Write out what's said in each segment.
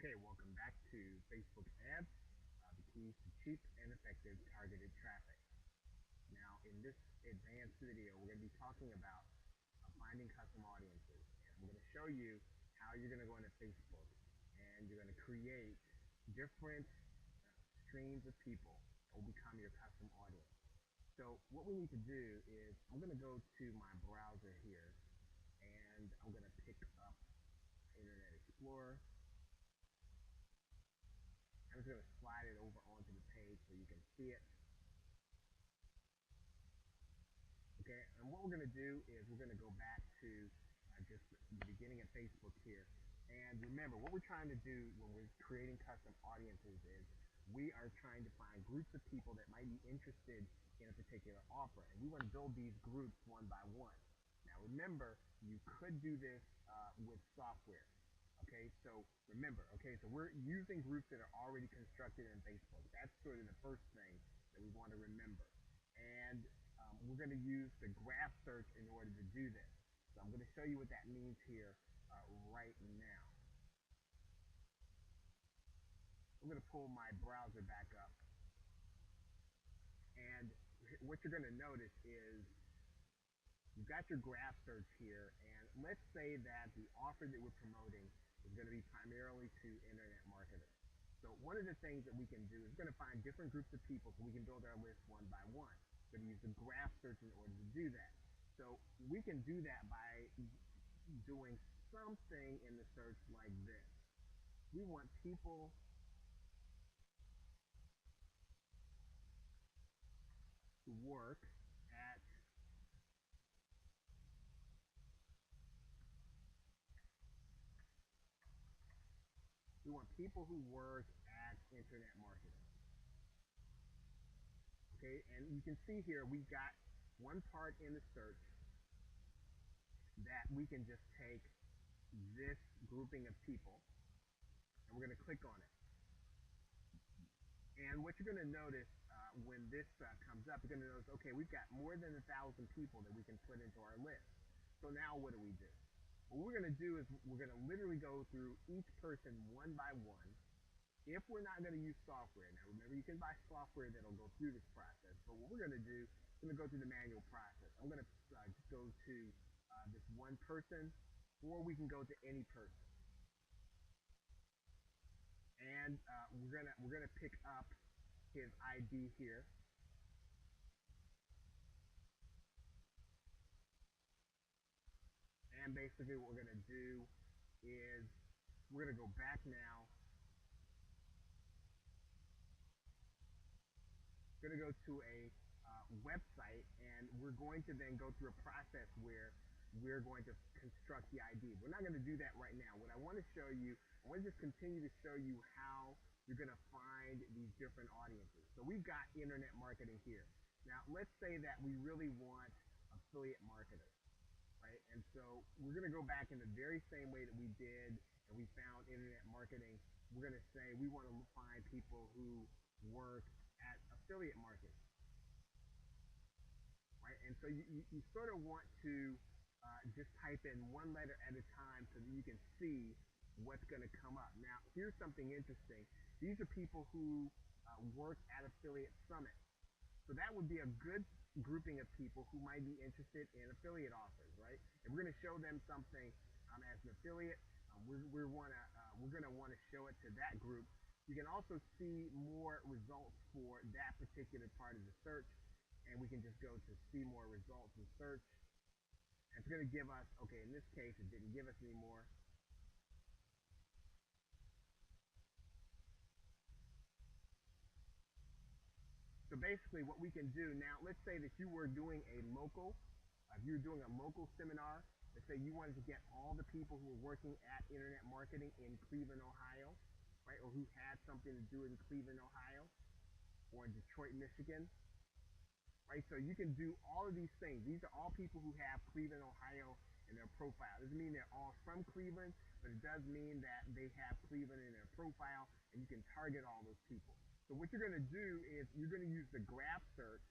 Okay, welcome back to Facebook Ads, the keys to cheap and effective targeted traffic. Now, in this advanced video, we're going to be talking about finding custom audiences. And we're going to show you how you're going to go into Facebook and you're going to create different streams of people that will become your custom audience. So what we need to do is I'm going to go to my browser here and I'm going to pick up Internet Explorer. I'm just going to slide it over onto the page so you can see it. Okay, and what we're going to do is we're going to go back to just the beginning of Facebook here. And remember, what we're trying to do when we're creating custom audiences is we are trying to find groups of people that might be interested in a particular offer. And we want to build these groups one by one. Now remember, you could do this with software. Okay, so remember, so we're using groups that are already constructed in Facebook. That's sort of the first thing that we want to remember. And we're going to use the graph search in order to do this. So I'm going to show you what that means here right now. I'm going to pull my browser back up. And what you're going to notice is you've got your graph search here. And let's say that the offer that we're promoting is going to be primarily to internet marketers. So one of the things that we can do is we're going to find different groups of people so we can build our list one by one. We're going to use the graph search in order to do that. So we can do that by doing something in the search like this. We want people who work at internet marketing. Okay, and you can see here we've got one part in the search that we can just take this grouping of people and we're going to click on it. And what you're going to notice when this comes up, you're going to notice, okay, we've got more than 1,000 people that we can put into our list. So now what do we do? What we're going to do is we're going to literally go through each person one by one. If we're not going to use software, now remember you can buy software that'll go through this process, but what we're going to do is we're going to go through the manual process. I'm going to just go to this one person, or we can go to any person. And we're gonna pick up his ID here. And basically what we're gonna do is we're gonna go back now. We're gonna go to a website and we're going to then go through a process where we're going to construct the ID. We're not going to do that right now. What I want to show you, I want to just continue to show you how you're going to find these different audiences. So we've got internet marketing here. Now let's say that we really want affiliate marketers, right? And so we're going to go back in the very same way that we did and we found internet marketing. We're going to say we want to find people who work at affiliate marketing. Right? And so you sort of want to just type in one letter at a time so that you can see what's going to come up. Now, here's something interesting. These are people who work at Affiliate Summit. So that would be a good grouping of people who might be interested in affiliate offers, right? And we're going to show them something as an affiliate. We're going to want to show it to that group. You can also see more results for that particular part of the search. And we can just go to see more results and search. And it's going to give us, okay, in this case, it didn't give us any more. So basically what we can do now, let's say that you were doing a local, if you're doing a local seminar, let's say you wanted to get all the people who were working at internet marketing in Cleveland, Ohio, right, or who had something to do in Cleveland, Ohio, or in Detroit, Michigan. Right, so you can do all of these things. These are all people who have Cleveland, Ohio in their profile. It doesn't mean they're all from Cleveland, but it does mean that they have Cleveland in their profile, and you can target all those people. So what you're going to do is you're going to use the graph search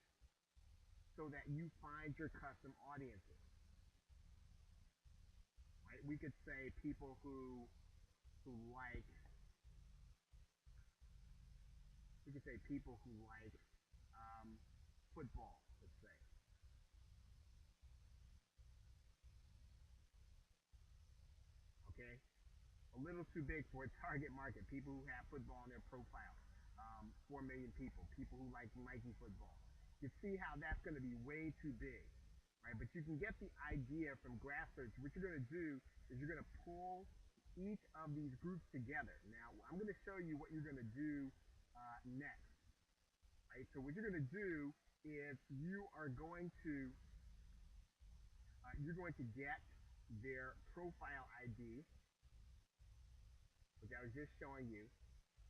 so that you find your custom audiences. Right? We could say people who like could say people who like football, let's say. Okay, a little too big for a target market. People who have football in their profile, 4 million people. People who like Nike football. You see how that's going to be way too big, right? But you can get the idea from graph search. What you're going to do is you're going to pull each of these groups together. Now, I'm going to show you what you're going to do next, right? So what you're going to do is you're going to get their profile ID, which I was just showing you,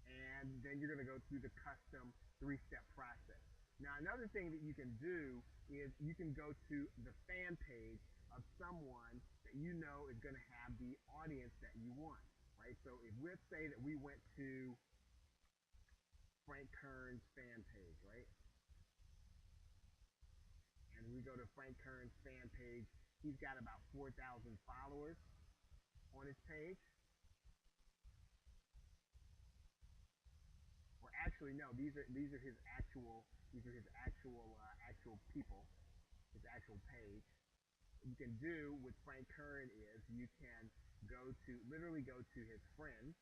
and then you're going to go through the custom 3-step process. Now, another thing that you can do is you can go to the fan page of someone that you know is going to have the audience that you want, right? So if let's say that we went to Frank Kern's fan page, right? And we go to Frank Kern's fan page. He's got about 4,000 followers on his page. Or actually, no, these are his actual people, his actual page. What you can do with Frank Kern is you can literally go to his friends,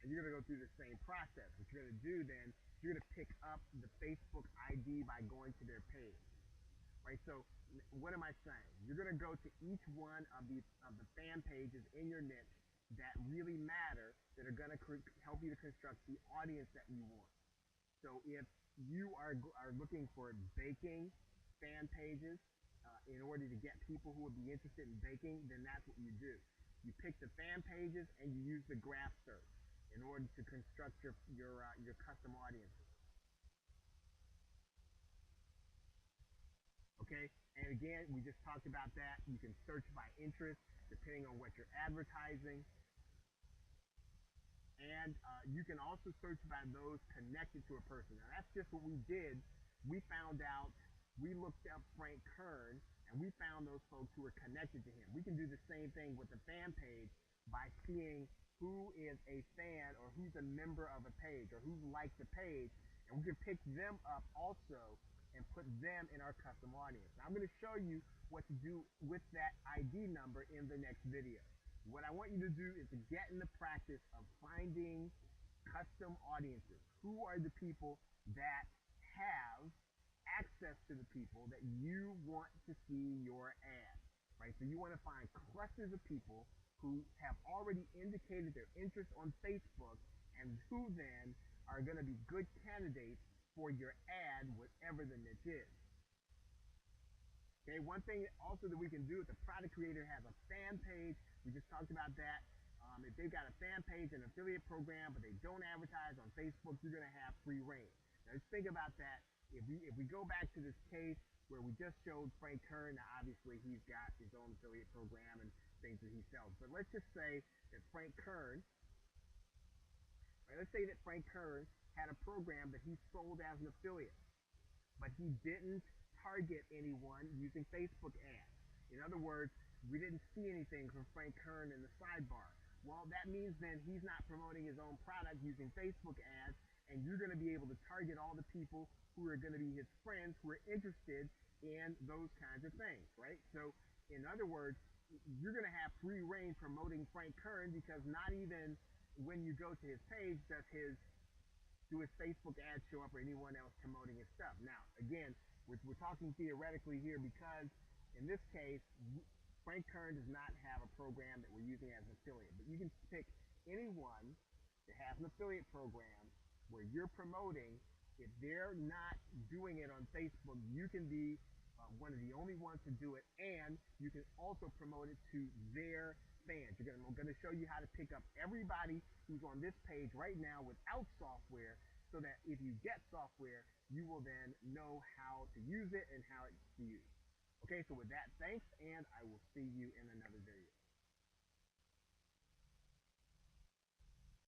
and you're going to go through the same process. What you're going to do then, you're going to pick up the Facebook ID by going to their page, right? So what am I saying? You're going to go to each one of the fan pages in your niche that really matter, that are going to help you to construct the audience that you want. So if you are looking for baking fan pages in order to get people who would be interested in baking, then that's what you do. You pick the fan pages and you use the graph search in order to construct your custom audiences. Okay, and again, we just talked about that. You can search by interest depending on what you're advertising. And you can also search by those connected to a person. Now, that's just what we did. We looked up Frank Kern, and we found those folks who were connected to him. We can do the same thing with the fan page by seeing who is a fan or who's a member of a page or who's liked the page, and we can pick them up also and put them in our custom audience. Now, I'm going to show you what to do with that ID number in the next video. What I want you to do is to get in the practice of finding custom audiences. Who are the people that have access to the people that you want to see your ad, right? So you want to find clusters of people who have already indicated their interest on Facebook and who then are going to be good candidates for your ad, whatever the niche is. Okay, one thing also that we can do is the product creator has a fan page. We just talked about that. If they've got a fan page and affiliate program, but they don't advertise on Facebook, you're going to have free reign. Now, let's think about that. If we go back to this case where we just showed Frank Kern, now obviously he's got his own affiliate program and things that he sells. But let's just say that Frank Kern, right, let's say that Frank Kern had a program that he sold as an affiliate, but he didn't target anyone using Facebook ads. In other words, we didn't see anything from Frank Kern in the sidebar. Well, that means then he's not promoting his own product using Facebook ads, and you're going to be able to target all the people who are going to be his friends who are interested in those kinds of things, right? So, in other words, you're going to have free reign promoting Frank Kern because not even when you go to his page do his Facebook ads show up or anyone else promoting his stuff. Now, again, we're talking theoretically here because in this case, Frank Kern does not have a program that we're using as an affiliate, but you can pick anyone that has an affiliate program where you're promoting. If they're not doing it on Facebook, you can be one of the only ones to do it, and you can also promote it to their fans. I'm going to show you how to pick up everybody who's on this page right now without software, so that if you get software, you will then know how to use it and how it's used. Okay, so with that, thanks, and I will see you in another video.